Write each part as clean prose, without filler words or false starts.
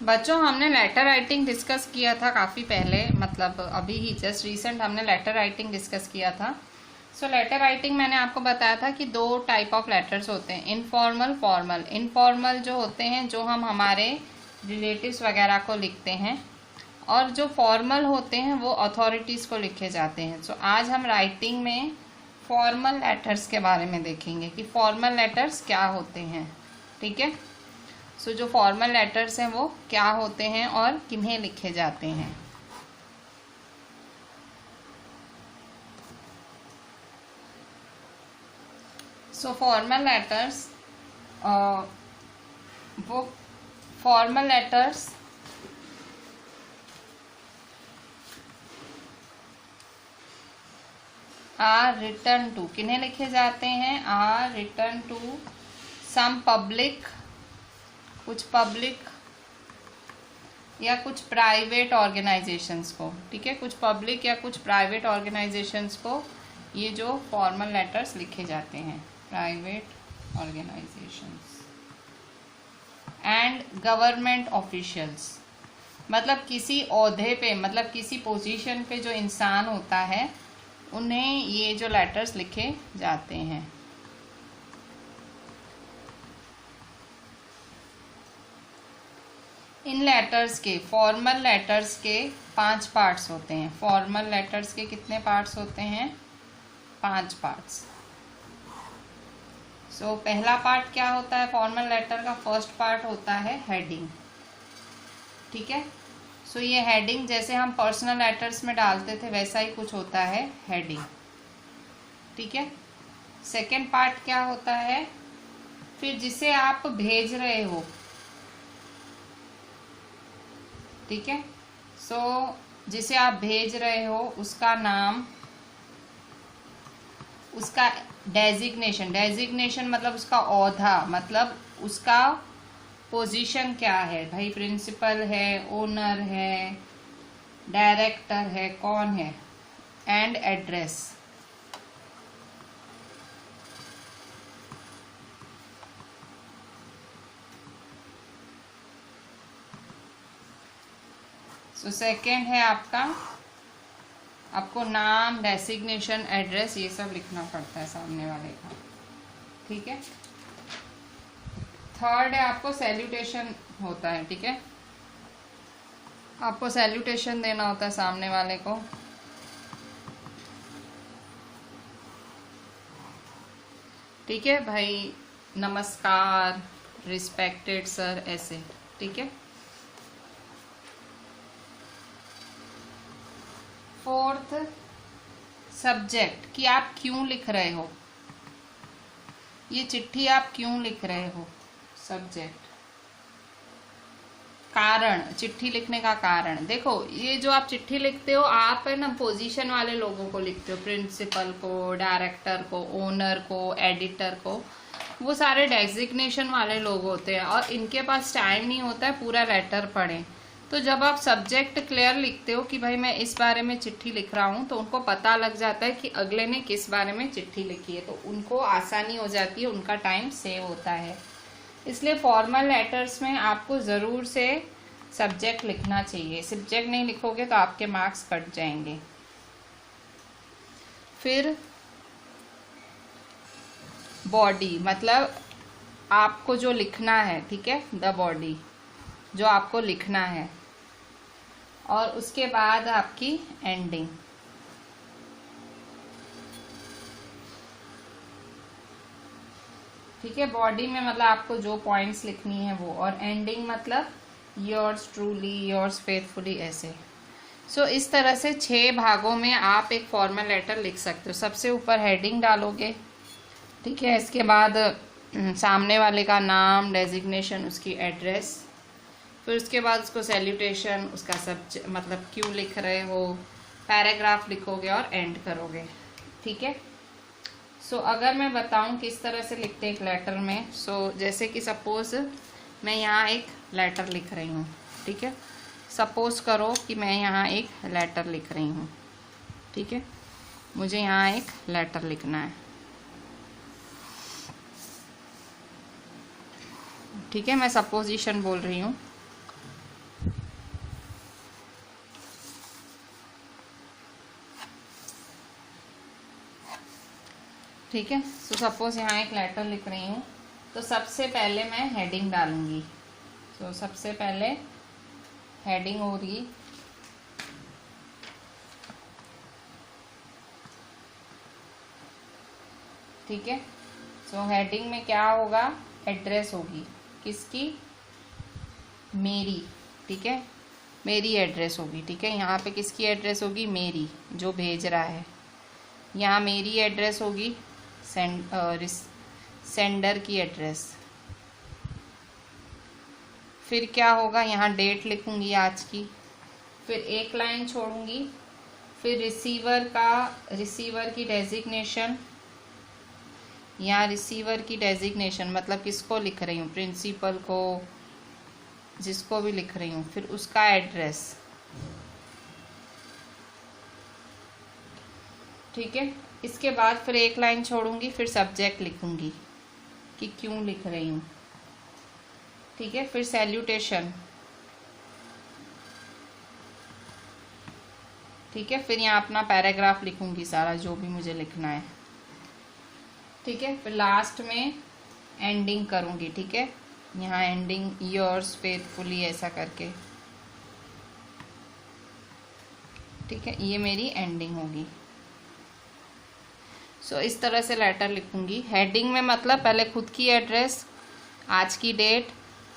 बच्चों हमने letter writing discuss किया था काफ़ी पहले, मतलब अभी ही जस्ट रिसेंट हमने लेटर राइटिंग डिस्कस किया था। सो लेटर राइटिंग मैंने आपको बताया था कि दो टाइप ऑफ लेटर्स होते हैं, इनफॉर्मल, फॉर्मल। इनफॉर्मल जो होते हैं जो हम हमारे रिलेटिव्स वगैरह को लिखते हैं, और जो फॉर्मल होते हैं वो अथॉरिटीज़ को लिखे जाते हैं। सो आज हम राइटिंग में फॉर्मल लेटर्स के बारे में देखेंगे कि फॉर्मल लेटर्स क्या होते हैं। ठीक है। सो जो फॉर्मल लेटर्स हैं वो क्या होते हैं और किन्हें लिखे जाते हैं। सो फॉर्मल लेटर्स, वो formal letters are written to, किन्हें लिखे जाते हैं, are written to some public, कुछ पब्लिक या कुछ प्राइवेट ऑर्गेनाइजेशंस को। ठीक है, कुछ पब्लिक या कुछ प्राइवेट ऑर्गेनाइजेशंस को ये जो फॉर्मल लेटर्स लिखे जाते हैं, private organisations and government officials. मतलब किसी ओहदे पे, मतलब किसी पोजीशन पे जो इंसान होता है उन्हें ये जो लेटर्स लिखे जाते हैं। इन लेटर्स के, फॉर्मल लेटर्स के 5 पार्ट्स होते हैं। फॉर्मल लेटर्स के कितने पार्ट्स होते हैं, 5 पार्ट्स। सो पहला पार्ट क्या होता है फॉर्मल लेटर का, फर्स्ट पार्ट होता है हेडिंग। ठीक है। सो ये हेडिंग जैसे हम पर्सनल लेटर्स में डालते थे वैसा ही कुछ होता है हेडिंग। ठीक है। सेकेंड पार्ट क्या होता है, फिर जिसे आप भेज रहे हो। ठीक है। सो जिसे आप भेज रहे हो उसका नाम, उसका डेजिग्नेशन, डेजिग्नेशन मतलब उसका ओहदा, मतलब उसका पोजीशन क्या है, भाई प्रिंसिपल है, ओनर है, डायरेक्टर है, कौन है, एंड एड्रेस। सो सेकेंड है आपको नाम, डेसिग्नेशन, एड्रेस, ये सब लिखना पड़ता है सामने वाले का। ठीक है। थर्ड है आपको सैल्यूटेशन होता है। ठीक है, आपको सैल्यूटेशन देना होता है सामने वाले को। ठीक है भाई, नमस्कार, रिस्पेक्टेड सर, ऐसे। ठीक है। फोर्थ, सब्जेक्ट, कि आप क्यों लिख रहे हो, ये चिट्ठी आप क्यों लिख रहे हो। सब्जेक्ट, कारण, चिट्ठी लिखने का कारण। देखो ये जो आप चिट्ठी लिखते हो, आप है ना पोजीशन वाले लोगों को लिखते हो, प्रिंसिपल को, डायरेक्टर को, ओनर को, एडिटर को, वो सारे डेजिग्नेशन वाले लोग होते हैं और इनके पास टाइम नहीं होता है पूरा लेटर पढ़ें। तो जब आप सब्जेक्ट क्लियर लिखते हो कि भाई मैं इस बारे में चिट्ठी लिख रहा हूँ, तो उनको पता लग जाता है कि अगले ने किस बारे में चिट्ठी लिखी है, तो उनको आसानी हो जाती है, उनका टाइम सेव होता है। इसलिए फॉर्मल लेटर्स में आपको ज़रूर से सब्जेक्ट लिखना चाहिए। सब्जेक्ट नहीं लिखोगे तो आपके मार्क्स कट जाएंगे। फिर बॉडी, मतलब आपको जो लिखना है। ठीक है, द बॉडी, जो आपको लिखना है, और उसके बाद आपकी एंडिंग। ठीक है, बॉडी में मतलब आपको जो पॉइंट्स लिखनी है वो, और एंडिंग मतलब योर्स ट्रूली, योर्स फेथफुली, ऐसे। सो इस तरह से 6 भागों में आप एक फॉर्मल लेटर लिख सकते हो। सबसे ऊपर हेडिंग डालोगे। ठीक है, इसके बाद सामने वाले का नाम, डेजिग्नेशन, उसकी एड्रेस, फिर उसके बाद उसको सैल्यूटेशन, उसका सब्जेक्ट मतलब क्यों लिख रहे हो, पैराग्राफ लिखोगे और एंड करोगे। ठीक है। सो अगर मैं बताऊं किस तरह से लिखते हैं एक लेटर में, सो जैसे कि सपोज मैं यहाँ एक लेटर लिख रही हूँ। ठीक है, सपोज करो कि मैं यहाँ एक लेटर लिख रही हूँ। ठीक है, मुझे यहाँ एक लेटर लिखना है। ठीक है, मैं सपोजिशन बोल रही हूँ। ठीक है। सो सपोज यहाँ एक लेटर लिख रही हूँ, तो सबसे पहले मैं हेडिंग डालूंगी। सो सबसे पहले हेडिंग होगी, ठीक है। सो हेडिंग में क्या होगा, एड्रेस होगी, किसकी, मेरी, ठीक है, मेरी एड्रेस होगी, ठीक है। यहाँ पे किसकी एड्रेस होगी, मेरी, जो भेज रहा है। यहाँ मेरी एड्रेस होगी, सेंडर की एड्रेस। फिर क्या होगा, यहाँ डेट लिखूंगी आज की, फिर एक लाइन छोड़ूंगी, फिर रिसीवर की डेजिग्नेशन, यहाँ रिसीवर की डेजिग्नेशन मतलब किसको लिख रही हूँ, प्रिंसिपल को, जिसको भी लिख रही हूँ, फिर उसका एड्रेस, ठीक है। इसके बाद फिर एक लाइन छोड़ूंगी, फिर सब्जेक्ट लिखूंगी कि क्यों लिख रही हूँ, ठीक है। फिर सैल्यूटेशन, ठीक है। फिर यहाँ अपना पैराग्राफ लिखूंगी सारा जो भी मुझे लिखना है, ठीक है। फिर लास्ट में एंडिंग करूंगी, ठीक है। यहाँ एंडिंग योर्स फेथफुली ऐसा करके, ठीक है, ये मेरी एंडिंग होगी। सो इस तरह से लेटर लिखूंगी। हेडिंग में मतलब पहले खुद की एड्रेस, आज की डेट,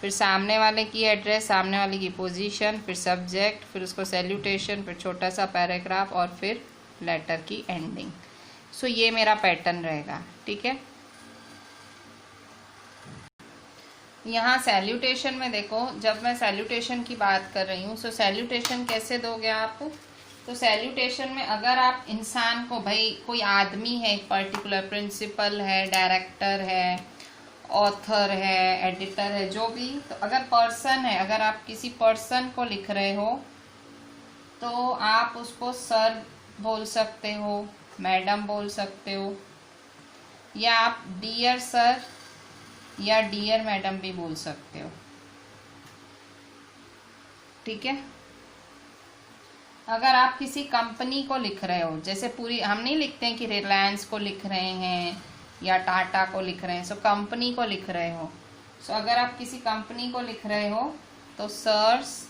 फिर सामने वाले की एड्रेस, सामने वाले की पोजीशन, फिर सब्जेक्ट, फिर उसको सैल्यूटेशन, फिर छोटा सा पैराग्राफ और फिर लेटर की एंडिंग। सो ये मेरा पैटर्न रहेगा, ठीक है। यहाँ सैल्यूटेशन में देखो, जब मैं सैल्यूटेशन की बात कर रही हूँ, सो सैल्यूटेशन कैसे दोगे आप, तो सैल्यूटेशन में अगर आप इंसान को, भाई कोई आदमी है, एक पर्टिकुलर प्रिंसिपल है, डायरेक्टर है, ऑथर है, एडिटर है, जो भी, तो अगर पर्सन है, अगर आप किसी पर्सन को लिख रहे हो तो आप उसको सर बोल सकते हो, मैडम बोल सकते हो, या आप डियर सर या डियर मैडम भी बोल सकते हो, ठीक है। अगर आप किसी कंपनी को लिख रहे हो, जैसे पूरी, हम नहीं लिखते हैं कि रिलायंस को लिख रहे हैं या टाटा को लिख रहे हैं, सो कंपनी को लिख रहे हो, सो अगर आप किसी कंपनी को लिख रहे हो तो सर्स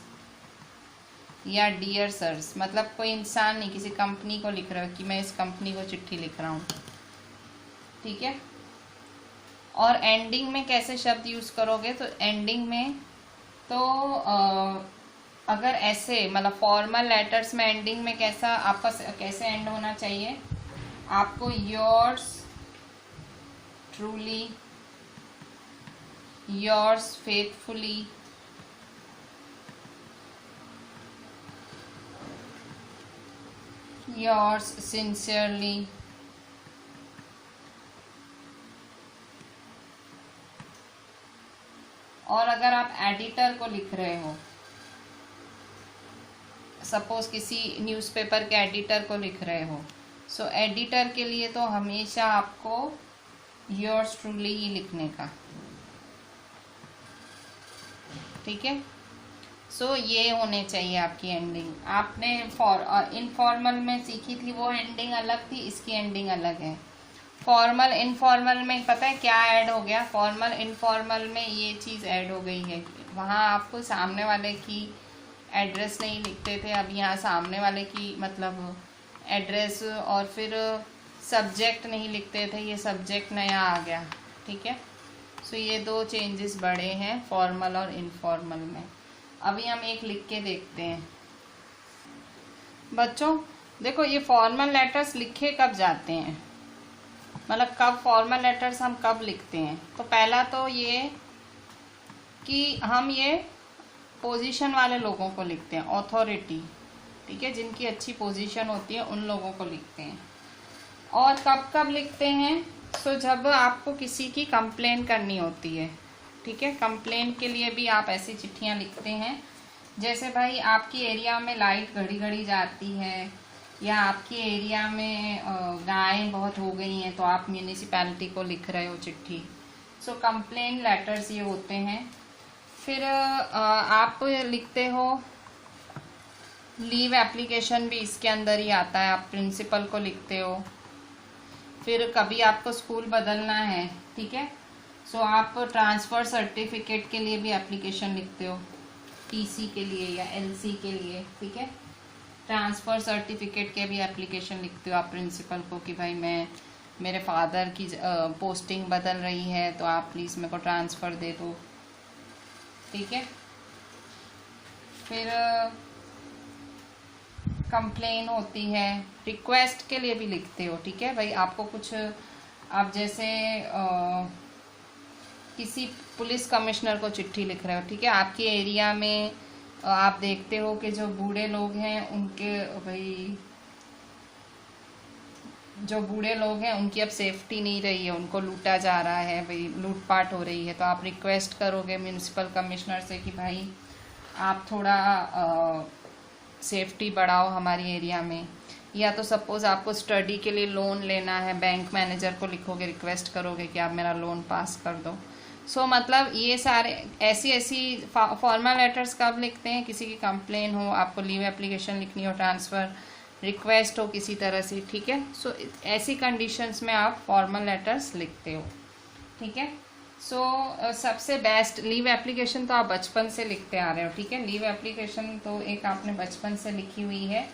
या डियर सर्स, मतलब कोई इंसान नहीं, किसी कंपनी को लिख रहे हो कि मैं इस कंपनी को चिट्ठी लिख रहा हूँ, ठीक है। और एंडिंग में कैसे शब्द यूज़ करोगे, तो एंडिंग में तो अगर ऐसे मतलब फॉर्मल लेटर्स में एंडिंग में कैसा आपका कैसे एंड होना चाहिए, आपको yours truly, yours faithfully, yours sincerely, और अगर आप एडिटर को लिख रहे हो, सपोज किसी न्यूज़पेपर के एडिटर को लिख रहे हो, सो एडिटर के लिए तो हमेशा आपको योर्स ट्रूली ही लिखने का, ठीक है। सो ये होने चाहिए आपकी एंडिंग। आपने इनफॉर्मल में सीखी थी वो एंडिंग अलग थी, इसकी एंडिंग अलग है। फॉर्मल इनफॉर्मल में पता है क्या ऐड हो गया, फॉर्मल इनफॉर्मल में ये चीज़ ऐड हो गई है, वहाँ आपको सामने वाले की एड्रेस नहीं लिखते थे, अब यहाँ सामने वाले की मतलब एड्रेस, और फिर सब्जेक्ट नहीं लिखते थे, ये सब्जेक्ट नया आ गया, ठीक है। सो ये दो चेंजेस बड़े हैं फॉर्मल और इनफॉर्मल में। अभी हम एक लिख के देखते हैं बच्चों। देखो ये फॉर्मल लेटर्स लिखे कब जाते हैं, मतलब कब फॉर्मल लेटर्स हम कब लिखते हैं, तो पहला तो ये कि हम ये पोजीशन वाले लोगों को लिखते हैं, ऑथोरिटी, ठीक है, जिनकी अच्छी पोजीशन होती है उन लोगों को लिखते हैं। और कब कब लिखते हैं, तो जब आपको किसी की कंप्लेन करनी होती है, ठीक है, कंप्लेन के लिए भी आप ऐसी चिट्ठियां लिखते हैं, जैसे भाई आपकी एरिया में लाइट घड़ी घड़ी जाती है, या आपकी एरिया में गायें बहुत हो गई हैं, तो आप म्यूनिसिपैलिटी को लिख रहे हो चिट्ठी। सो कंप्लेन लेटर्स ये होते हैं। फिर आप लिखते हो लीव एप्लीकेशन भी इसके अंदर ही आता है, आप प्रिंसिपल को लिखते हो, फिर कभी आपको स्कूल बदलना है, ठीक है, सो आप ट्रांसफ़र सर्टिफिकेट के लिए भी एप्लीकेशन लिखते हो, टीसी के लिए या एलसी के लिए, ठीक है, ट्रांसफ़र सर्टिफिकेट के भी एप्लीकेशन लिखते हो आप प्रिंसिपल को कि भाई मेरे फादर की पोस्टिंग बदल रही है तो आप प्लीज़ मेरे को ट्रांसफ़र दे दो, ठीक है। फिर कंप्लेन होती है, रिक्वेस्ट के लिए भी लिखते हो, ठीक है भाई, आपको कुछ आप जैसे किसी पुलिस कमिश्नर को चिट्ठी लिख रहे हो, ठीक है, आपके एरिया में आप देखते हो कि जो बूढ़े लोग हैं उनके भाई जो बूढ़े लोग हैं उनकी अब सेफ्टी नहीं रही है, उनको लूटा जा रहा है, भाई लूटपाट हो रही है, तो आप रिक्वेस्ट करोगे म्यूनिसिपल कमिश्नर से कि भाई आप थोड़ा सेफ्टी बढ़ाओ हमारी एरिया में। या तो सपोज़ आपको स्टडी के लिए लोन लेना है, बैंक मैनेजर को लिखोगे, रिक्वेस्ट करोगे कि आप मेरा लोन पास कर दो। सो मतलब ये सारे ऐसी फॉर्मल लेटर्स कब लिखते हैं, किसी की कंप्लेन हो, आपको लीव एप्लीकेशन लिखनी हो, ट्रांसफ़र रिक्वेस्ट हो किसी तरह से, ठीक है। सो ऐसी कंडीशंस में आप फॉर्मल लेटर्स लिखते हो, ठीक है। सो सबसे बेस्ट लीव एप्लीकेशन तो आप बचपन से लिखते आ रहे हो, ठीक है, लीव एप्लीकेशन तो एक आपने बचपन से लिखी हुई है।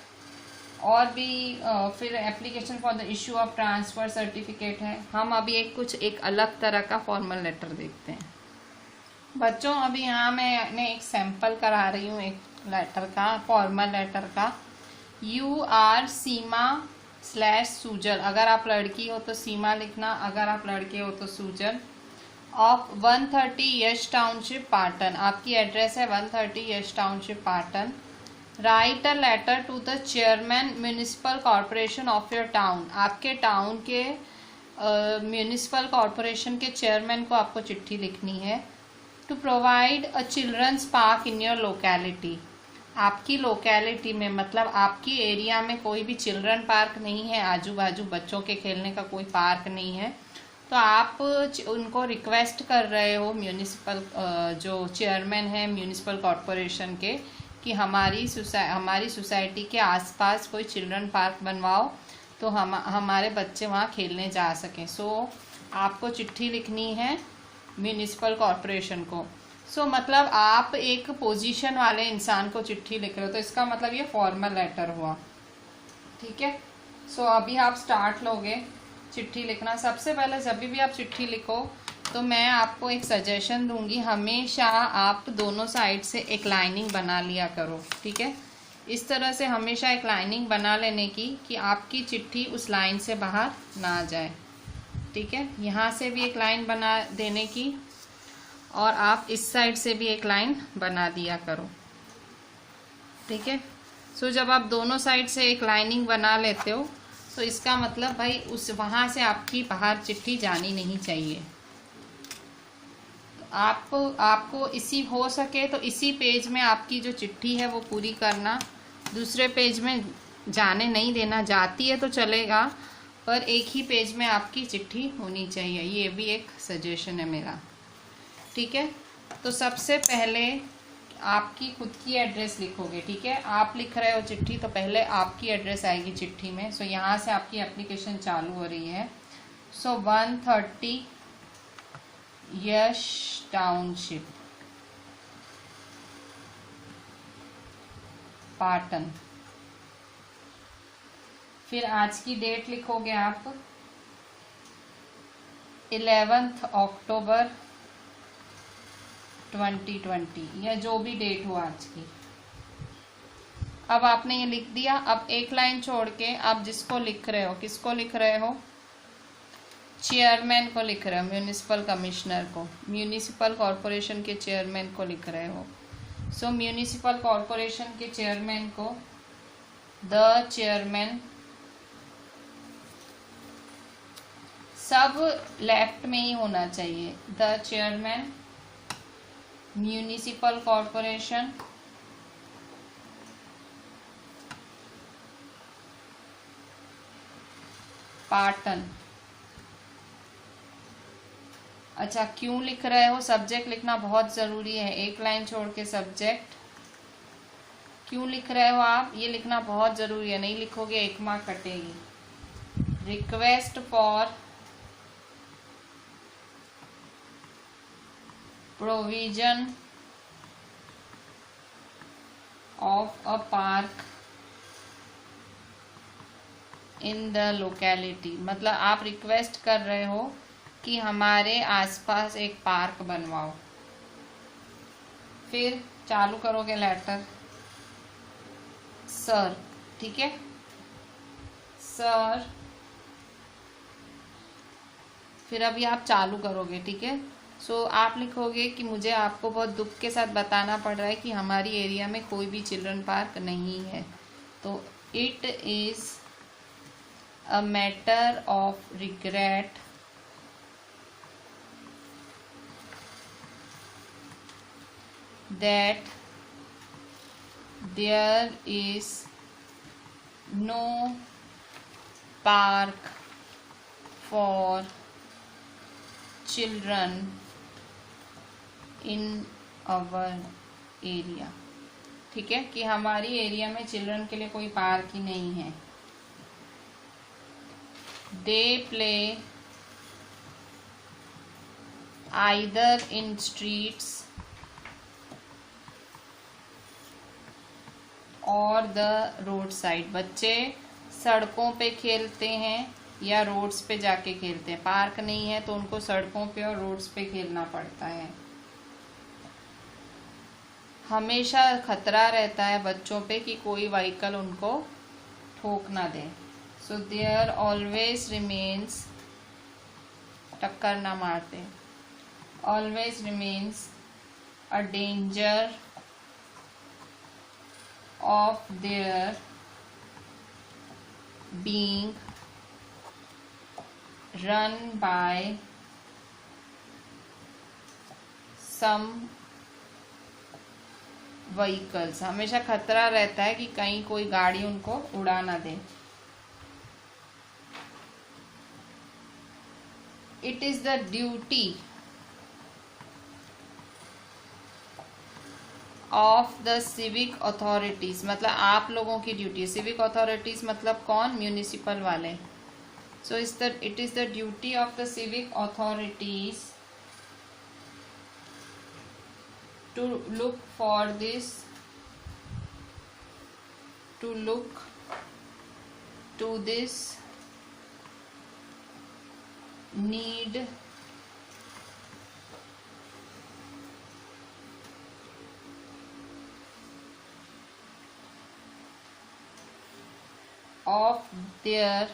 और भी फिर application for the issue of transfer certificate है। हम अभी एक अलग तरह का फॉर्मल लेटर देखते हैं बच्चों। अभी यहाँ मैं एक सैंपल करा रही हूँ एक लेटर का, फॉर्मल लेटर का। यू आर सीमा / सूजल, अगर आप लड़की हो तो सीमा लिखना, अगर आप लड़के हो तो सूजल, ऑफ 130 यश टाउनशिप पाटन, आपकी एड्रेस है 130 Yash township Patan. Write a letter to the chairman municipal corporation of your town, आपके टाउन के म्यूनिसिपल कॉरपोरेशन के चेयरमैन को आपको चिट्ठी लिखनी है। To provide a childrens park in your locality, आपकी लोकेलिटी में मतलब आपकी एरिया में कोई भी चिल्ड्रन पार्क नहीं है, आजू बाजू बच्चों के खेलने का कोई पार्क नहीं है, तो आप उनको रिक्वेस्ट कर रहे हो म्यूनिसिपल जो चेयरमैन है म्यूनिसिपल कॉरपोरेशन के कि हमारी सोसाइटी के आसपास कोई चिल्ड्रन पार्क बनवाओ तो हमारे बच्चे वहाँ खेलने जा सकें। सो आपको चिट्ठी लिखनी है म्यूनिसिपल कॉरपोरेशन को। सो मतलब आप एक पोजीशन वाले इंसान को चिट्ठी लिख रहे हो, तो इसका मतलब ये फॉर्मल लेटर हुआ, ठीक है। सो अभी आप स्टार्ट लोगे चिट्ठी लिखना। सबसे पहले जब भी आप चिट्ठी लिखो तो मैं आपको एक सजेशन दूंगी, हमेशा आप दोनों साइड से एक लाइनिंग बना लिया करो, ठीक है। इस तरह से हमेशा एक लाइनिंग बना लेने की कि आपकी चिट्ठी उस लाइन से बाहर ना जाए, ठीक है। यहाँ से भी एक लाइन बना देने की और आप इस साइड से भी एक लाइन बना दिया करो, ठीक है। सो जब आप दोनों साइड से एक लाइनिंग बना लेते हो तो इसका मतलब भाई वहाँ से आपकी बाहर चिट्ठी जानी नहीं चाहिए। आपको इसी हो सके तो इसी पेज में आपकी जो चिट्ठी है वो पूरी करना, दूसरे पेज में जाने नहीं देना, जाती है तो चलेगा पर एक ही पेज में आपकी चिट्ठी होनी चाहिए, ये भी एक सजेशन है मेरा, ठीक है। तो सबसे पहले आपकी खुद की एड्रेस लिखोगे, ठीक है। आप लिख रहे हो चिट्ठी तो पहले आपकी एड्रेस आएगी चिट्ठी में। सो यहाँ से आपकी एप्लीकेशन चालू हो रही है। सो 130 यश टाउनशिप पाटन, फिर आज की डेट लिखोगे आप 11 अक्टूबर 2020 या जो भी डेट हो आज की। अब आपने ये लिख दिया। अब एक लाइन छोड़ के आप जिसको लिख रहे हो, किसको लिख रहे हो, चेयरमैन को लिख रहे हो, म्यूनिसिपल कमिश्नर को, म्यूनिसिपल कॉरपोरेशन के चेयरमैन को लिख रहे हो। सो म्यूनिसिपल कॉरपोरेशन के चेयरमैन को द चेयरमैन, सब लेफ्ट में ही होना चाहिए, the chairman municipal corporation Patan. अच्छा, क्यों लिख रहे हो, सब्जेक्ट लिखना बहुत ज़रूरी है, एक लाइन छोड़ के सब्जेक्ट क्यों लिख रहे हो आप, ये लिखना बहुत ज़रूरी है, नहीं लिखोगे 1 मार्क कटेगी। Request for provision of a park in the locality, मतलब आप रिक्वेस्ट कर रहे हो कि हमारे आसपास एक पार्क बनवाओ। फिर चालू करोगे लेटर सर, ठीक है, सर। फिर अभी आप चालू करोगे, ठीक है। सो आप लिखोगे कि मुझे आपको बहुत दुख के साथ बताना पड़ रहा है कि हमारी एरिया में कोई भी चिल्ड्रन पार्क नहीं है। तो it is a matter of regret that there is no park for children in our area, ठीक है, कि हमारी एरिया में चिल्ड्रन के लिए कोई पार्क ही नहीं है। They play either in streets और द रोड साइड, बच्चे सड़कों पे खेलते हैं या रोड्स पे जाके खेलते हैं। पार्क नहीं है तो उनको सड़कों पे और रोड्स पे खेलना पड़ता है। हमेशा खतरा रहता है बच्चों पे कि कोई व्हीकल उनको ठोक ना दे। सो देयर ऑलवेज रिमेन्स, टक्कर ना मारते, always remains a danger of their being run by some vehicles, हमेशा खतरा रहता है कि कहीं कोई गाड़ी उनको उड़ा ना दे। It is the duty of the civic authorities, मतलब आप लोगों की ड्यूटी। सिविक अथॉरिटीज मतलब कौन? म्यूनिसिपल वाले। So it is the duty of the civic authorities to look for this, to look to this need of their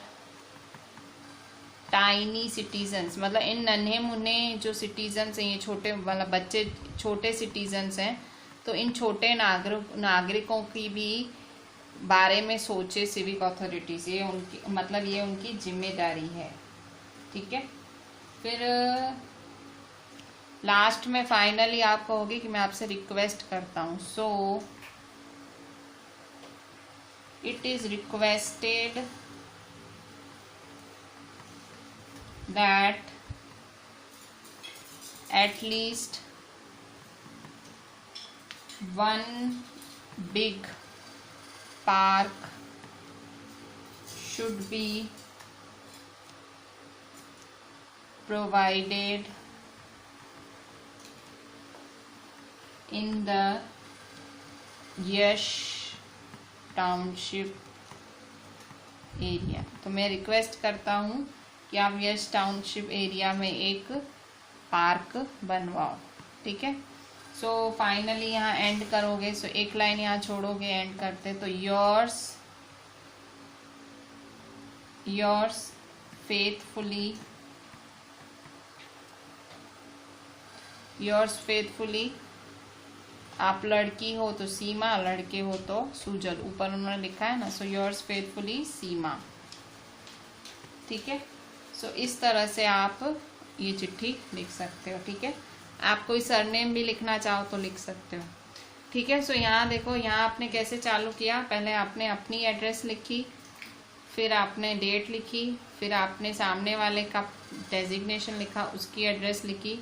tiny citizens, मतलब इन नन्हे मुन्ने जो सिटीजन्स हैं, ये छोटे मतलब बच्चे छोटे सिटीजन्स हैं, तो इन छोटे नागरिकों की भी बारे में सोचे सिविक अथॉरिटीज। ये उनकी मतलब ये उनकी जिम्मेदारी है, ठीक है। फिर लास्ट में फाइनली आप कहोगे कि मैं आपसे रिक्वेस्ट करता हूँ। सो it is requested that at least one big park should be provided in the Yash township area. तो मैं रिक्वेस्ट करता हूँ कि आप यश टाउनशिप एरिया में एक पार्क बनवाओ, ठीक है। सो फाइनली यहाँ एंड करोगे। सो एक लाइन यहाँ छोड़ोगे एंड करते, तो योर्स फेथफुली, आप लड़की हो तो सीमा, लड़के हो तो सुजल, ऊपर उन्होंने लिखा है ना। सो योर्स फेथफुली सीमा, ठीक है। सो इस तरह से आप ये चिट्ठी लिख सकते हो, ठीक है। आप कोई सरनेम भी लिखना चाहो तो लिख सकते हो, ठीक है। सो यहाँ देखो, यहाँ आपने कैसे चालू किया। पहले आपने अपनी एड्रेस लिखी, फिर आपने डेट लिखी, फिर आपने सामने वाले का डेजिग्नेशन लिखा, उसकी एड्रेस लिखी,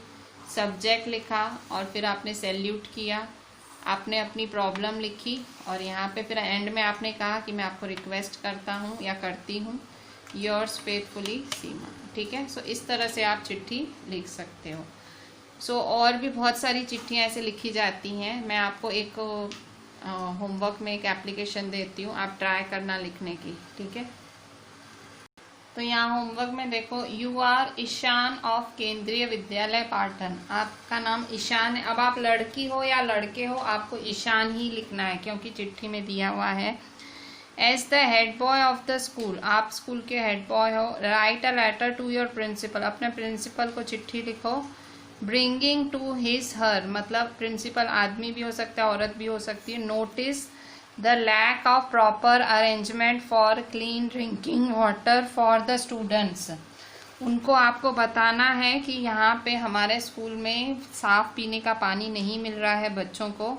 सब्जेक्ट लिखा, और फिर आपने सैल्यूट किया, आपने अपनी प्रॉब्लम लिखी, और यहाँ पे फिर एंड में आपने कहा कि मैं आपको रिक्वेस्ट करता हूँ या करती हूँ योर्स फेथफुली सीमा। ठीक है, सो इस तरह से आप चिट्ठी लिख सकते हो। सो और भी बहुत सारी चिट्ठियाँ ऐसे लिखी जाती हैं। मैं आपको एक होमवर्क में एक एप्लीकेशन देती हूँ, आप ट्राई करना लिखने की। ठीक है, तो यहाँ होमवर्क में देखो, यू आर ईशान ऑफ केंद्रीय विद्यालय पाटन। आपका नाम ईशान है। अब आप लड़की हो या लड़के हो, आपको ईशान ही लिखना है क्योंकि चिट्ठी में दिया हुआ है। As the head boy of the school, आप स्कूल के हेड बॉय हो। Write a letter to your principal, अपने प्रिंसिपल को चिट्ठी लिखो। ब्रिंगिंग टू हिज हर, मतलब प्रिंसिपल आदमी भी हो सकता है, औरत भी हो सकती है। Notice the lack of proper arrangement for clean drinking water for the students, उनको आपको बताना है कि यहाँ पे हमारे स्कूल में साफ पीने का पानी नहीं मिल रहा है बच्चों को।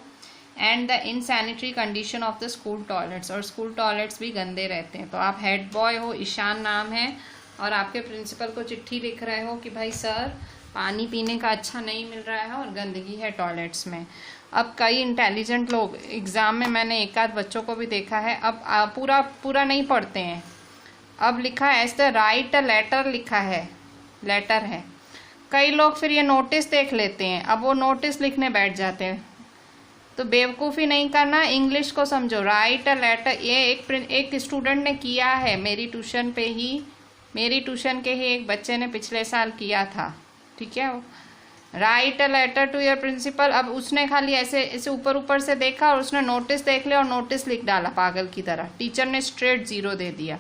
And the insanitary condition of the school toilets, और स्कूल टॉयलेट्स भी गंदे रहते हैं। तो आप हेड बॉय हो, ईशान नाम है, और आपके प्रिंसिपल को चिट्ठी लिख रहे हो कि भाई सर पानी पीने का अच्छा नहीं मिल रहा है और गंदगी है टॉयलेट्स में। अब कई इंटेलिजेंट लोग एग्ज़ाम में, मैंने एक आध बच्चों को भी देखा है, अब पूरा नहीं पढ़ते हैं। अब लिखा है as the write a letter, लिखा है लेटर है। कई लोग फिर ये नोटिस देख लेते हैं, अब वो नोटिस लिखने बैठ जाते हैं। तो बेवकूफ़ी नहीं करना, इंग्लिश को समझो। राइट अ लेटर, ये एक स्टूडेंट ने किया है मेरी ट्यूशन के ही एक बच्चे ने पिछले साल किया था। ठीक है, write a letter to your principal. अब उसने खाली ऐसे ऊपर से देखा और उसने नोटिस देख लिया और नोटिस लिख डाला पागल की तरह। टीचर ने स्ट्रेट 0 दे दिया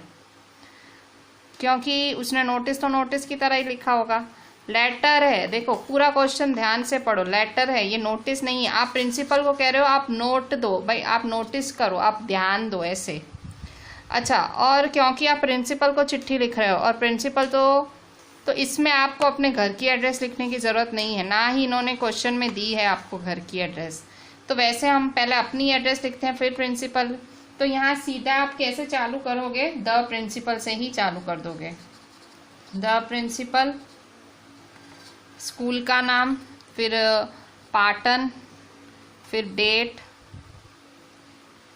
क्योंकि उसने नोटिस तो नोटिस की तरह ही लिखा होगा। लेटर है, देखो पूरा क्वेश्चन ध्यान से पढ़ो, लेटर है, ये नोटिस नहीं है। आप प्रिंसिपल को कह रहे हो आप नोट दो, भाई आप नोटिस करो, आप ध्यान दो ऐसे। अच्छा, और क्योंकि आप प्रिंसिपल को चिट्ठी लिख रहे हो और प्रिंसिपल तो इसमें आपको अपने घर की एड्रेस लिखने की ज़रूरत नहीं है, ना ही इन्होंने क्वेश्चन में दी है आपको घर की एड्रेस। तो वैसे हम पहले अपनी एड्रेस लिखते हैं फिर प्रिंसिपल। तो यहाँ सीधा आप कैसे चालू करोगे, द प्रिंसिपल से ही चालू कर दोगे। द प्रिंसिपल, स्कूल का नाम, फिर पाटन, फिर डेट,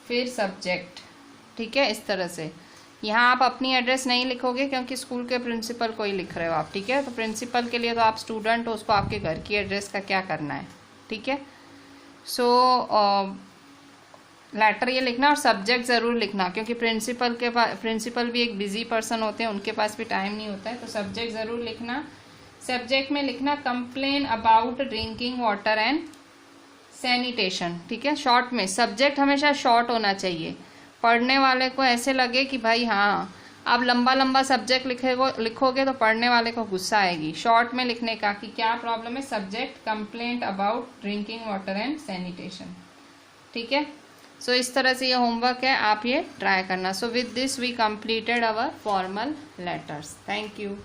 फिर सब्जेक्ट। ठीक है, इस तरह से। यहाँ आप अपनी एड्रेस नहीं लिखोगे क्योंकि स्कूल के प्रिंसिपल को ही लिख रहे हो आप। ठीक है, तो प्रिंसिपल के लिए तो आप स्टूडेंट हो, उसको आपके घर की एड्रेस का क्या करना है। ठीक है, सो लेटर ये लिखना और सब्जेक्ट ज़रूर लिखना क्योंकि प्रिंसिपल भी एक बिजी पर्सन होते हैं, उनके पास भी टाइम नहीं होता है। तो सब्जेक्ट ज़रूर लिखना। सब्जेक्ट में लिखना complain about drinking water and sanitation. ठीक है, शॉर्ट में, सब्जेक्ट हमेशा शॉर्ट होना चाहिए। पढ़ने वाले को ऐसे लगे कि भाई हाँ, आप लंबा सब्जेक्ट लिखोगे तो पढ़ने वाले को गुस्सा आएगी। शॉर्ट में लिखने का कि क्या प्रॉब्लम है, subject complaint about drinking water and sanitation. ठीक है, सो इस तरह से ये होमवर्क है, आप ये ट्राई करना। So with this we completed our formal letters. Thank you.